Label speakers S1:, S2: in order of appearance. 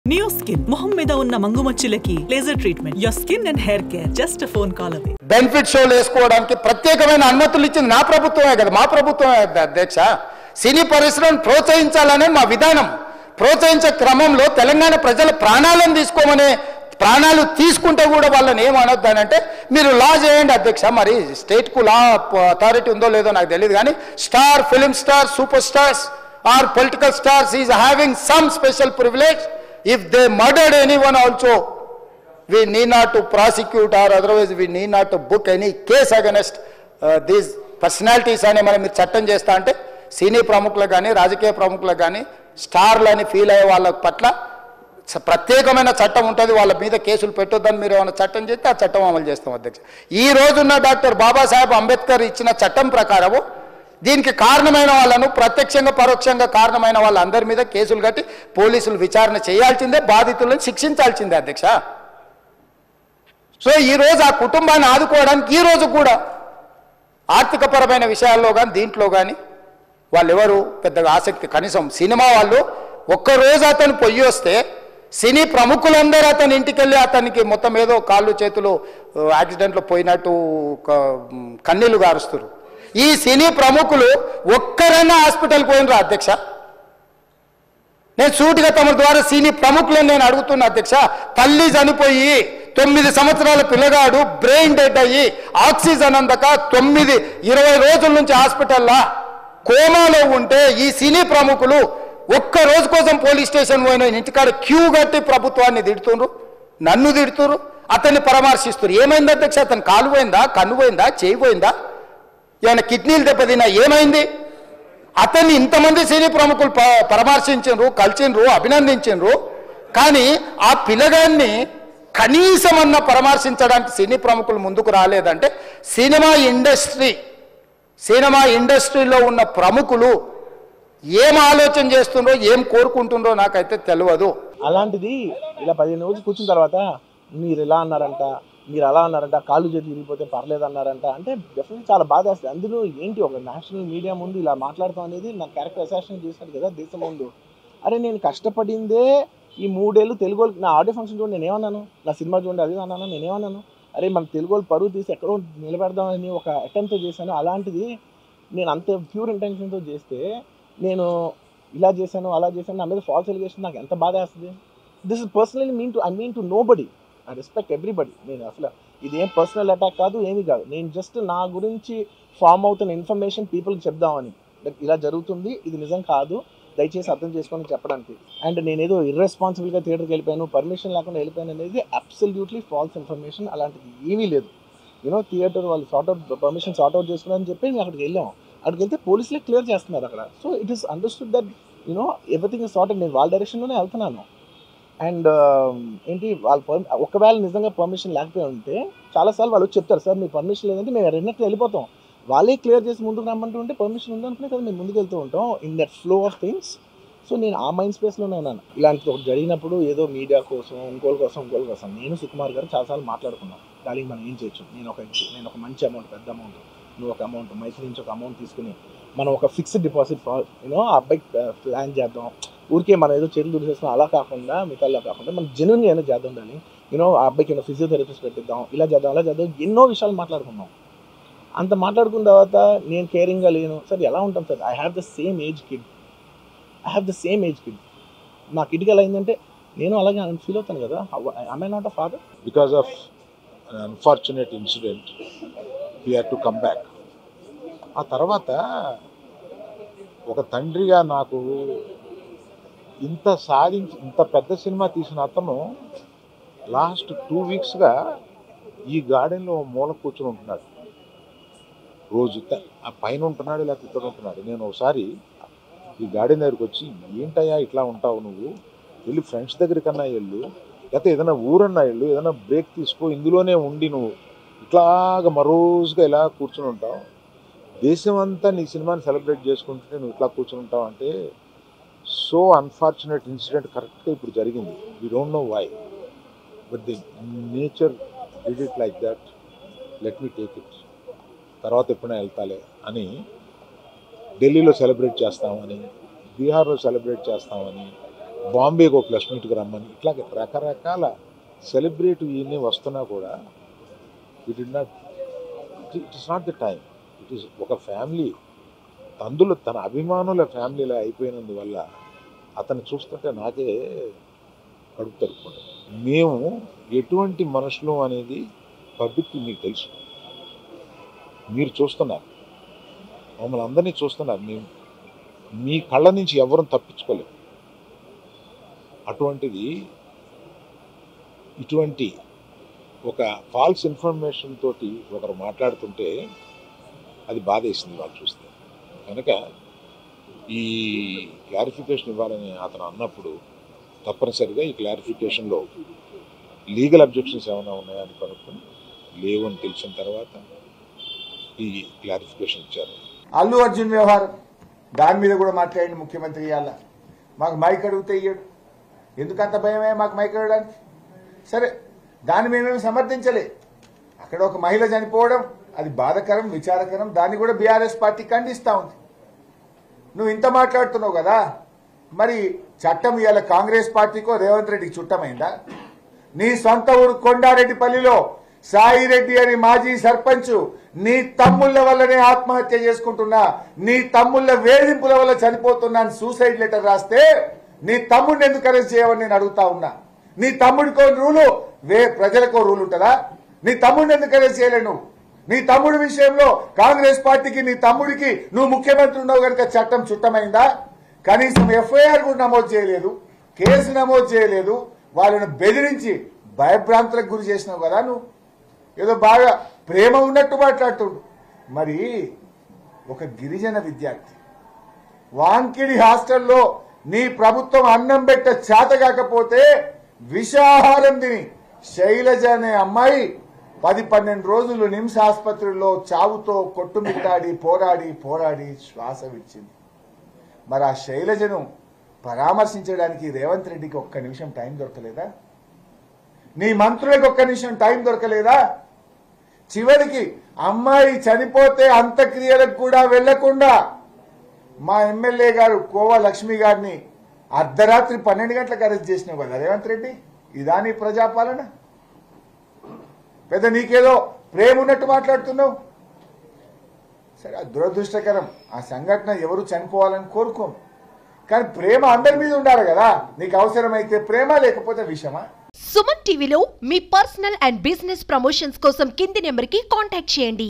S1: New Skin మొహం మీద ఉన్న మంగుమచ్చులకి laser treatment. Your skin and hair care just a phone call away.
S2: Benefit షోలు వేసుకోవడానికి ప్రత్యేకమైన అనుమతులు ఇచ్చింది నా ప్రభుత్వమే కదా, మా ప్రభుత్వమే అధ్యక్ష. సినీ పరిశ్రమను ప్రోత్సహించాలనే మా విధానం. ప్రోత్సహించే క్రమంలో తెలంగాణ ప్రజల ప్రాణాలను తీసుకోమని, ప్రాణాలు తీసుకుంటే కూడా వాళ్ళని ఏమనొద్దానంటే మీరు లా చేయండి అధ్యక్ష. మరి స్టేట్కు లా అథారిటీ ఉందో లేదో నాకు తెలియదు, కానీ star, film star, super stars or political stars is having some special privilege. If they murdered anyone also, we need not to prosecute or otherwise we need not to book any case against these personalities అని మనం మీరు చట్టం చేస్తా అంటే సినీ ప్రముఖులకు కానీ రాజకీయ ప్రముఖులకు కానీ స్టార్లని ఫీల్ అయ్యే వాళ్ళ పట్ల ప్రత్యేకమైన చట్టం ఉంటుంది. వాళ్ళ మీద కేసులు పెట్టొద్దని మీరు ఏమైనా చట్టం చేస్తే ఆ చట్టం అమలు చేస్తాం అధ్యక్ష. ఈ రోజున్న డాక్టర్ బాబాసాహెబ్ అంబేద్కర్ ఇచ్చిన చట్టం ప్రకారము దీనికి కారణమైన వాళ్ళను, ప్రత్యక్షంగా పరోక్షంగా కారణమైన వాళ్ళందరి మీద కేసులు కట్టి పోలీసులు విచారణ చేయాల్సిందే, బాధితులను శిక్షించాల్సిందే అధ్యక్ష. సో ఈరోజు ఆ కుటుంబాన్ని ఆదుకోవడానికి ఈ రోజు కూడా ఆర్థికపరమైన విషయాల్లో కానీ దీంట్లో కానీ వాళ్ళు ఎవరు పెద్దగా ఆసక్తి, కనీసం సినిమా వాళ్ళు ఒక్కరోజు అతను పొయ్యి వస్తే సినీ ప్రముఖులందరూ అతని ఇంటికి వెళ్ళి అతనికి మొత్తం ఏదో కాళ్ళు చేతులు యాక్సిడెంట్లో పోయినట్టు కన్నీళ్లు గారుస్తారు. ఈ సినీ ప్రముఖులు ఒక్కరైనా హాస్పిటల్కి పోయినరా అధ్యక్ష? నేను సూటిగా తమ ద్వారా సినీ ప్రముఖులను నేను అడుగుతున్నా అధ్యక్ష. తల్లి చనిపోయి 9 సంవత్సరాల పిల్లగాడు బ్రెయిన్ డెడ్ అయ్యి ఆక్సిజన్ అందక 20 రోజుల నుంచి హాస్పిటల్లో కోమాలో ఉంటే ఈ సినీ ప్రముఖులు ఒక్క రోజు కోసం పోలీస్ స్టేషన్ పోయిన ఇంటికాడ క్యూ కట్టి ప్రభుత్వాన్ని తిడుతుండ్రు, నన్ను తిడుతురు, అతన్ని పరామర్శిస్తున్నారు. ఏమైంది అధ్యక్ష? అతను కాలు పోయిందా, కన్ను పోయిందా, చేయి పోయిందా, ఏమైనా కిడ్నీలు దెబ్బతిన్నా, ఏమైంది? అతన్ని ఇంతమంది సినీ ప్రముఖులు పరామర్శించరు, కలిసిండ్రు, అభినందించరు, కానీ ఆ పిల్లగాన్ని కనీసం అన్న పరామర్శించడానికి సినీ ప్రముఖులు ముందుకు రాలేదంటే సినిమా ఇండస్ట్రీలో ఉన్న ప్రముఖులు ఏం ఆలోచన చేస్తుండ్రో, ఏం కోరుకుంటుండ్రో నాకైతే తెలియదు.
S3: అలాంటిది ఇలా 15 రోజులు కూర్చున్న తర్వాత మీరు ఇలా అన్నారంట, మీరు అలా అన్నారంట, కాళ్ళు చేతి విరిగిపోతే పర్లేదు అన్నారంట అంటే డెఫినెట్లీ చాలా బాధ వేస్తుంది. అందులో ఏంటి, ఒక నేషనల్ మీడియా ముందు ఇలా మాట్లాడతాం అనేది నా క్యారెక్టర్ అసాసినేషన్ చేశాడు కదా దేశం ముందు. అరే నేను కష్టపడిందే ఈ 3 ఏళ్ళు తెలుగు నా ఆడియో ఫంక్షన్ చూడండి, నేనేమన్నాను, నా సినిమా చూడండి అది అన్నాను, నేనేమన్నాను, అరే మన తెలుగు పరువు తీసి ఎక్కడో నిలబెడదామని ఒక అటెంప్ట్తో చేశాను. అలాంటిది నేను అంత ప్యూర్ ఇంటెన్షన్తో చేస్తే నేను ఇలా చేశాను అలా చేశాను, నా మీద ఫాల్స్ ఎలిగేషన్ నాకు ఎంత బాధ వేస్తుంది. This is personally I mean to nobody, I respect everybody. నేను అసలు ఇది ఏం పర్సనల్ అటాక్ కాదు, ఏమీ కాదు. నేను జస్ట్ నా గురించి ఫామ్ అవుతున్న ఇన్ఫర్మేషన్ పీపుల్కి చెప్దామని, ఇలా జరుగుతుంది, ఇది నిజం కాదు, దయచేసి అర్థం చేసుకొని చెప్పడానికి. అండ్ నేనేదో ఇర్రెస్పాన్సిబుల్గా థియేటర్కి వెళ్ళిపోయాను, పర్మిషన్ లేకుండా వెళ్ళిపోయాను అనేది అబ్సల్యూట్లీ ఫాల్స్ ఇన్ఫర్మేషన్. అలాంటిది ఏమీ లేదు. థియేటర్ వాళ్ళు పర్మిషన్ సార్ట్అవుట్ చేసుకున్నారని చెప్పి మేము అక్కడికి వెళ్ళాము. అక్కడికి వెళ్తే పోలీసులే క్లియర్ చేస్తున్నారు అక్కడ. So it is understood that everything is sorted. నేను వాళ్ళ డైరెక్షన్లోనే వెళ్తున్నాను. అండ్ ఏంటి వాళ్ళు ఒకవేళ నిజంగా పర్మిషన్ లేకపోయి ఉంటే చాలాసార్లు వాళ్ళు చెప్తారు, సార్ మీ పర్మిషన్ లేదంటే మేము రెండట్లు వెళ్ళిపోతాం, వాళ్ళే క్లియర్ చేసి ముందుకు రమ్మంటూ ఉంటే పర్మిషన్ ఉందనుకునే కదా మేము ముందుకు వెళ్తూ ఉంటాం in that flow of things. So నేను ఆ మైండ్ స్పేస్లోనే ఉన్నాను. ఇలాంటిది ఒకటి జరిగినప్పుడు ఏదో మీడియా కోసం ఇంకోళ్ళ కోసం నేను సుకుమార్ గారు చాలాసార్లు మాట్లాడుకున్నాం, దానికి మనం ఏం చేయొచ్చు, నేను ఒక మంచి అమౌంట్, పెద్ద అమౌంట్, నువ్వు ఒక అమౌంట్, మైసూర్ నుంచి ఒక అమౌంట్ తీసుకుని మనం ఒక ఫిక్స్డ్ డిపాజిట్ ఆ అబ్బాయికి ప్లాన్ చేద్దాం. ఊరికే మనం ఏదో చర్యలు దూసేస్తున్నాం అలా కాకుండా, మిగతాలా కాకుండా మనం జెన్యూన్గా ఏదో చేద్దాం. దాన్ని ఆ అబ్బాయికి ఏదో ఫిజియోథెరపిస్ట్ పెట్టిద్దాం, ఇలా చేద్దాం అలా చేద్దాం, ఎన్నో విషయాలు మాట్లాడుకున్నాం. అంత మాట్లాడుకున్న తర్వాత నేను కేరింగ్గా లేను సార్, ఎలా ఉంటాం sir, I have the same age kid. నా కిడ్కి ఎలా అయిందంటే నేను అలాగే ఫీల్ అవుతాను కదా. I not a father?
S4: Because of an unfortunate incident we had to come back. ఆ తర్వాత ఒక తండ్రిగా నాకు ఇంత పెద్ద సినిమా తీసిన అతను లాస్ట్ 2 వీక్స్గా ఈ గార్డెన్లో మూల కూర్చొని ఉంటున్నాడు. రోజు ఆ పైన ఉంటున్నాడు, లేకపోతే ఇక్కడ ఉంటున్నాడు. నేను ఒకసారి ఈ గార్డెన్ దగ్గరికి వచ్చి, ఏంటయ్యా ఇట్లా ఉంటావు, నువ్వు వెళ్ళి ఫ్రెండ్స్ దగ్గరికన్నా వెళ్ళు, లేకపోతే ఏదైనా ఊరన్నా వెళ్ళు, ఏదైనా బ్రేక్ తీసుకో, ఇందులోనే ఉండి నువ్వు ఇట్లాగా మరోజుగా ఇలా కూర్చొని ఉంటావు, దేశం అంతా నీ సినిమాని సెలబ్రేట్ చేసుకుంటుంటే నువ్వు ఇట్లా కూర్చొని ఉంటావు అంటే, సో అన్ఫార్చునేట్ ఇన్సిడెంట్ కరెక్ట్గా ఇప్పుడు జరిగింది. We don't know why, but the nature did it like that, let me take it, తర్వాత ఎప్పుడైనా వెళ్తాలే అని ఢిల్లీలో సెలబ్రేట్ చేస్తామని, బీహార్లో సెలబ్రేట్ చేస్తామని, బాంబేకి ఒక ప్రెస్ మీట్కి రమ్మని, ఇట్లా రకరకాల సెలబ్రిటీ ఇవన్నీ వస్తున్నా కూడా it is not the time. It is ఒక ఫ్యామిలీ, అందులో తన అభిమానుల ఫ్యామిలీలో అయిపోయినందువల్ల అతను చూస్తుంటే నాకే కడుపు తరుపుకుంటాం. మేము ఎటువంటి మనుషులు అనేది పబ్లిక్కి మీకు తెలుసు, మీరు చూస్తున్నారు, మమ్మల్ని అందరినీ చూస్తున్నారు. మేము మీ కళ్ళ నుంచి ఎవరూ తప్పించుకోలేము. అటువంటిది ఇటువంటి ఒక ఫాల్స్ ఇన్ఫర్మేషన్ తోటి ఒకరు మాట్లాడుతుంటే అది బాధేసింది వాళ్ళు చూస్తే. కనుక ఈ క్లారిఫికేషన్ ఇవ్వాలని అతను అన్నప్పుడు తప్పనిసరిగా ఈ క్లారిఫికేషన్లో లీగల్ అబ్జెక్షన్స్ ఏమైనా ఉన్నాయని కనుక్కొని లేవు అని తెలిసిన తర్వాత ఈ క్లారిఫికేషన్ ఇచ్చారు.
S5: అల్లు అర్జున్ వ్యవహారం దాని మీద కూడా మాట్లాడండి ముఖ్యమంత్రి. ఇవాళ మాకు మైక్ అడిగితే ఇయ్యడు, ఎందుకంత భయమే మాకు మైక్ అడగడానికి? సరే, దాన్ని మేమేమి సమర్థించలే. అక్కడ ఒక మహిళ చనిపోవడం అది బాధకరం, విచారకరం, దాన్ని కూడా బీఆర్ఎస్ పార్టీ ఖండిస్తూ ఉంది. నువ్వు ఇంత మాట్లాడుతున్నావు కదా, మరి చట్టం ఇవాళ కాంగ్రెస్ పార్టీకో రేవంత్ రెడ్డికి చుట్టమైందా? నీ సొంత ఊరు కొండారెడ్డిపల్లిలో సాయిరెడ్డి అని మాజీ సర్పంచ్ నీ తమ్ముళ్ళ వల్లనే ఆత్మహత్య చేసుకుంటున్నా, నీ తమ్ముళ్ళ వేధింపుల వల్ల చనిపోతున్నా అని సూసైడ్ లెటర్ రాస్తే నీ తమ్ముడిని ఎందుకు అరెస్ట్ చేయవని నేను అడుగుతా ఉన్నా. నీ తమ్ముడికో రూలు, ప్రజలకో రూల్ ఉంటుందా? నీ తమ్ముడిని ఎందుకు అరెస్ట్ చేయలేను? నీ తమ్ముడి విషయంలో కాంగ్రెస్ పార్టీకి నీ తమ్ముడికి నువ్వు ముఖ్యమంత్రి ఉన్నావు కనుక చట్టం చుట్టమైందా? కనీసం ఎఫ్ఐఆర్ కూడా నమోదు చేయలేదు, కేసు నమోదు చేయలేదు, వాళ్ళను బెదిరించి భయభ్రాంతులకు గురి చేసినావు కదా. నువ్వు ఏదో బాగా ప్రేమ ఉన్నట్టు మాట్లాడుతుండు. మరి ఒక గిరిజన విద్యార్థి వాంకిడి హాస్టల్లో నీ ప్రభుత్వం అన్నం పెట్ట చేత కాకపోతే విషాహారం తిని శైలజ అనే అమ్మాయి 10-12 రోజులు నిమ్స్ ఆసుపత్రిలో చావుతో కొట్టుమిట్టాడి పోరాడి శ్వాస విడిచింది. మరి ఆ శైలజను పరామర్శించడానికి రేవంత్ రెడ్డికి ఒక్క నిమిషం టైం దొరకలేదా? నీ మంత్రులకు ఒక్క నిమిషం టైం దొరకలేదా? చివరికి అమ్మాయి చనిపోతే అంత్యక్రియలకు కూడా వెళ్లకుండా మా ఎమ్మెల్యే గారు కోవా లక్ష్మి గారిని అర్ధరాత్రి 12 గంటలకు అరెస్ట్ చేసినావు కదా రేవంత్ రెడ్డి. ఇదా నీ ప్రజాపాలన? పెద్ద నీకేదో ప్రేమ ఉన్నట్టు మాట్లాడుతున్నావు. సరే, దురదృష్టకరం. ఆ సంఘటన ఎవరు చనిపోవాలని కోరుకోం, కానీ ప్రేమ అందరి మీద ఉండాలి కదా. నీకు అవసరమైతే ప్రేమ, లేకపోతే విషమా?
S6: సుమన్ టీవీలో మీ పర్సనల్ అండ్ బిజినెస్ ప్రమోషన్స్ కోసం కింది నెంబర్కి కాంటాక్ట్ చేయండి.